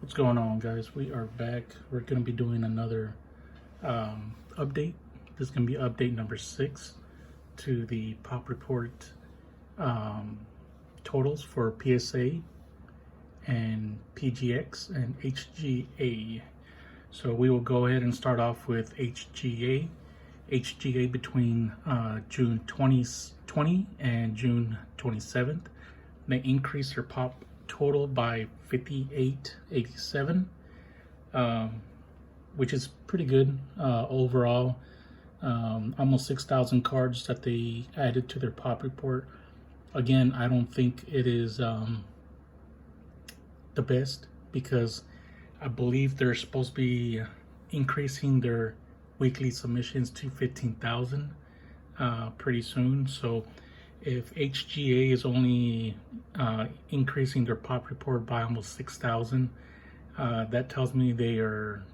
What's going on, guys? We are back. We're going to be doing another update. This is going to be update number 6 to the pop report um, totals for PSA and PGX and HGA. So we will go ahead and start off with HGA. HGA between June 2020 and June 27th. They increased their pop total by 5887, which is pretty good overall. Almost 6,000 cards that they added to their pop report. Again, I don't think it is the best, because I believe they're supposed to be increasing their weekly submissions to 15,000 pretty soon. So if HGA is only increasing their pop report by almost 6,000, that tells me they are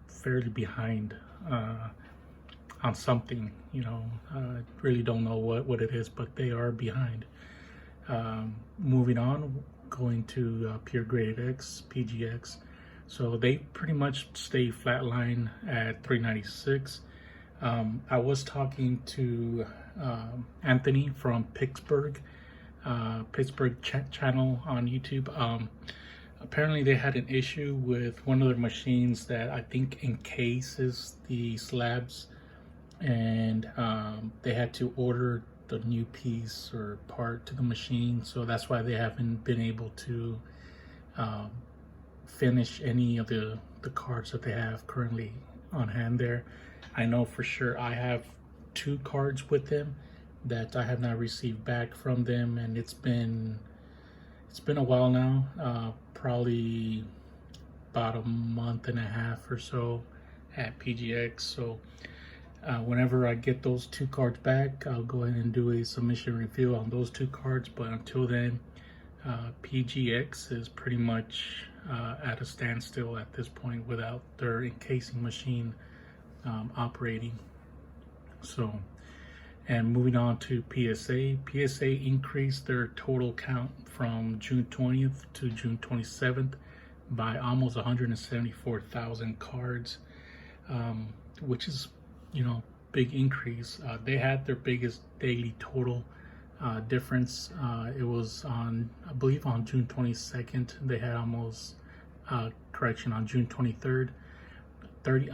fairly behind on something. Really don't know what it is, but they are behind. Moving on, going to Pure Graded X, PGX. So they pretty much stay flatline at 396. I was talking to Anthony from Pittsburgh channel on YouTube. Apparently they had an issue with one of their machines that I think encases the slabs, and they had to order the new piece or part to the machine, so that's why they haven't been able to finish any of the cards that they have currently on hand there. I know for sure I have 2 cards with them that I have not received back from them, and it's been a while now, probably about a month and a half or so at PGX. So whenever I get those 2 cards back, I'll go ahead and do a submission review on those 2 cards. But until then, PGX is pretty much at a standstill at this point without their encasing machine operating. So, and moving on to PSA increased their total count from June 20th to June 27th by almost 174,000 cards, which is, big increase. They had their biggest daily total difference. It was on, I believe, on June 22nd. They had almost, on June 23rd,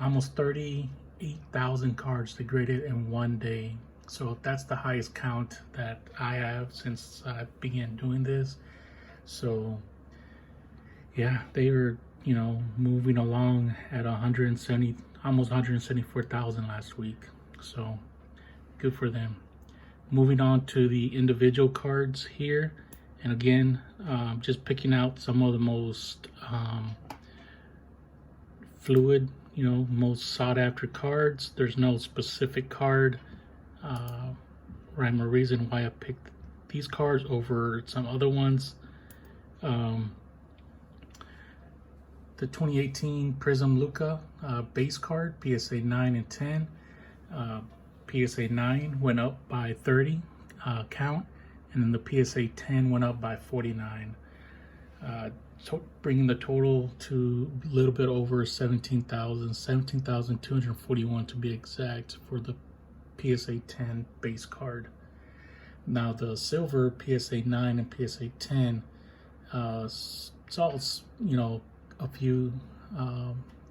almost 38,000 cards degraded in one day. So that's the highest count that I have since I began doing this. So yeah, they were, moving along at 170, almost 174,000 last week. So good for them. Moving on to the individual cards here, and again, just picking out some of the most fluid, most sought after cards. There's no specific card rhyme or reason why I picked these cards over some other ones. The 2018 Prism Luca base card, PSA 9 and 10. PSA 9 went up by 30 count, and then the PSA 10 went up by 49. So bringing the total to a little bit over 17,241 to be exact for the PSA 10 base card. Now the silver PSA 9 and PSA 10 saw, a few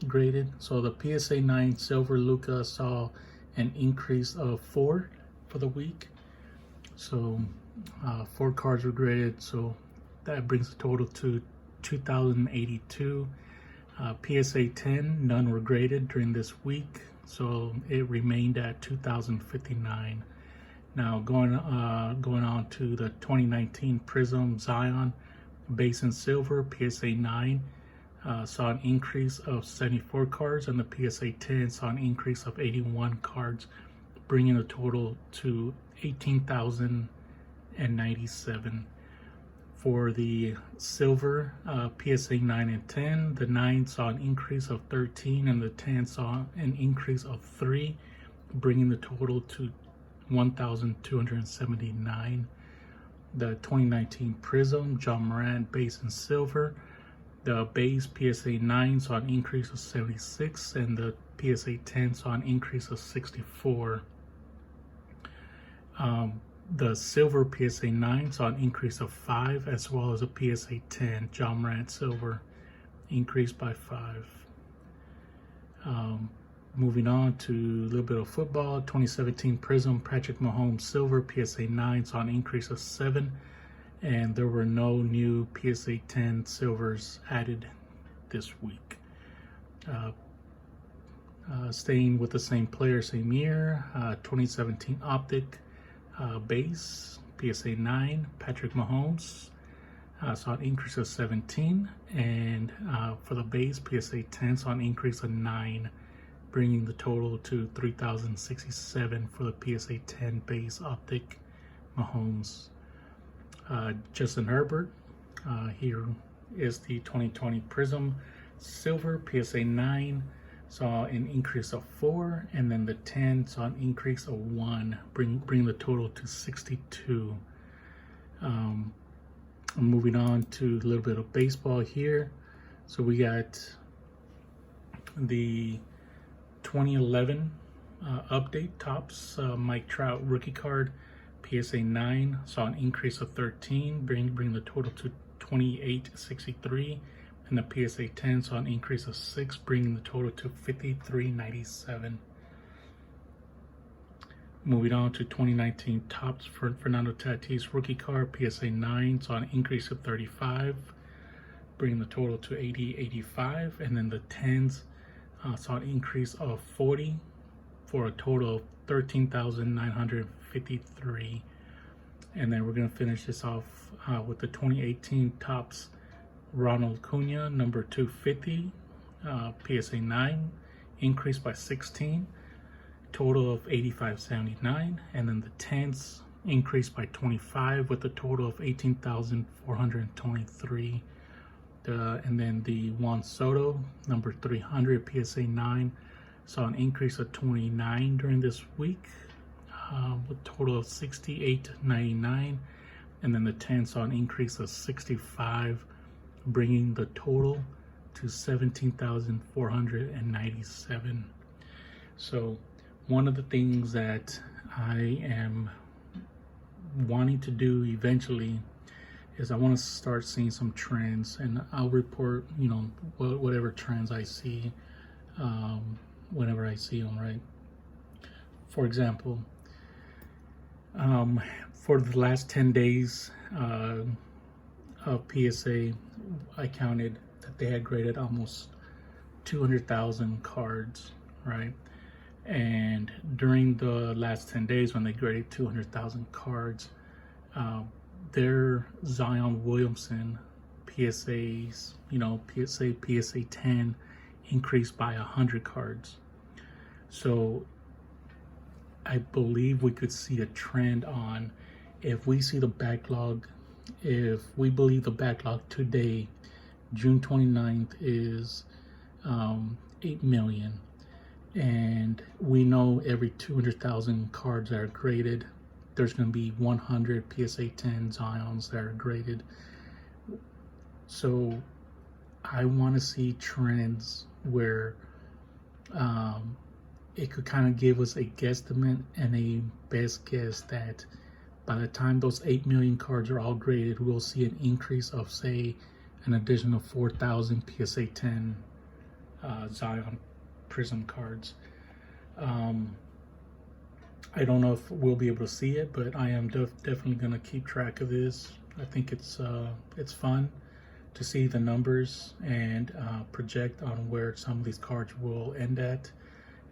graded. So the PSA 9 silver Luca saw an increase of 4 for the week. So 4 cards were graded, so that brings the total to 2,082. PSA 10, none were graded during this week, so it remained at 2,059. Now going on to the 2019 Prism Zion base in silver, PSA 9 saw an increase of 74 cards, and the PSA 10 saw an increase of 81 cards, bringing the total to 18,097. For the silver PSA 9 and 10, the 9 saw an increase of 13 and the 10 saw an increase of 3, bringing the total to 1,279. The 2019 Prism John Morant base in silver The base PSA 9 saw an increase of 76, and the PSA 10 saw an increase of 64. The silver PSA 9 saw an increase of 5, as well as a PSA 10 John Morant silver increased by 5. Moving on to a little bit of football, 2017 Prism Patrick Mahomes silver PSA 9 saw an increase of 7, and there were no new PSA 10 silvers added this week. Staying with the same player, same year, 2017 Optic base PSA 9 Patrick Mahomes saw an increase of 17, and for the base PSA 10 saw an increase of 9, bringing the total to 3,067 for the PSA 10 base Optic Mahomes. Justin Herbert, here is the 2020 Prism silver PSA 9 saw an increase of 4, and then the 10 saw an increase of 1, bring the total to 62. Moving on to a little bit of baseball here. So we got the 2011 update Topps Mike Trout rookie card PSA 9 saw an increase of 13, bring the total to 2863, and the PSA 10 saw an increase of 6, bringing the total to 5397. Moving on to 2019 Topps for Fernando Tatis rookie card PSA 9 saw an increase of 35, bringing the total to 8085, and then the 10s saw an increase of 40 for a total of 13,953. And then we're going to finish this off with the 2018 Topps Ronald Acuna number 250 PSA 9 increased by 16, total of 8579, and then the 10s increased by 25 with a total of 18,423. And then the Juan Soto number 300 PSA 9 saw an increase of 29 during this week with a total of 6899, and then the 10 saw an increase of 65, bringing the total to 17,497. So one of the things that I am wanting to do eventually is I want to start seeing some trends, and I'll report, whatever trends I see whenever I see them, right? For example, for the last 10 days of PSA, I counted that they had graded almost 200,000 cards, right? And during the last 10 days when they graded 200,000 cards, their Zion Williamson PSAs, PSA 10 increased by 100 cards. So I believe we could see a trend on, if we see the backlog, if we believe the backlog today, June 29th, is 8 million. And we know every 200,000 cards that are graded, there's going to be 100 PSA 10 Zions that are graded. So I want to see trends where it could kind of give us a guesstimate and a best guess that by the time those 8 million cards are all graded, we'll see an increase of, say, an additional 4,000 PSA 10 Zion Prism cards. I don't know if we'll be able to see it, but I am definitely going to keep track of this. I think it's fun to see the numbers and project on where some of these cards will end at.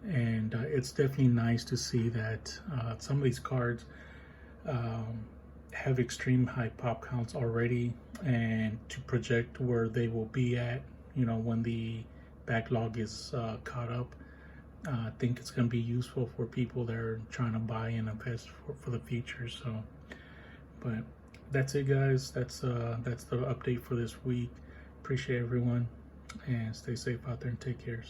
And it's definitely nice to see that some of these cards have extreme high pop counts already, and to project where they will be at, when the backlog is caught up. I think it's going to be useful for people that are trying to buy and invest for the future. So, but that's it, guys. That's the update for this week. Appreciate everyone, and stay safe out there and take care.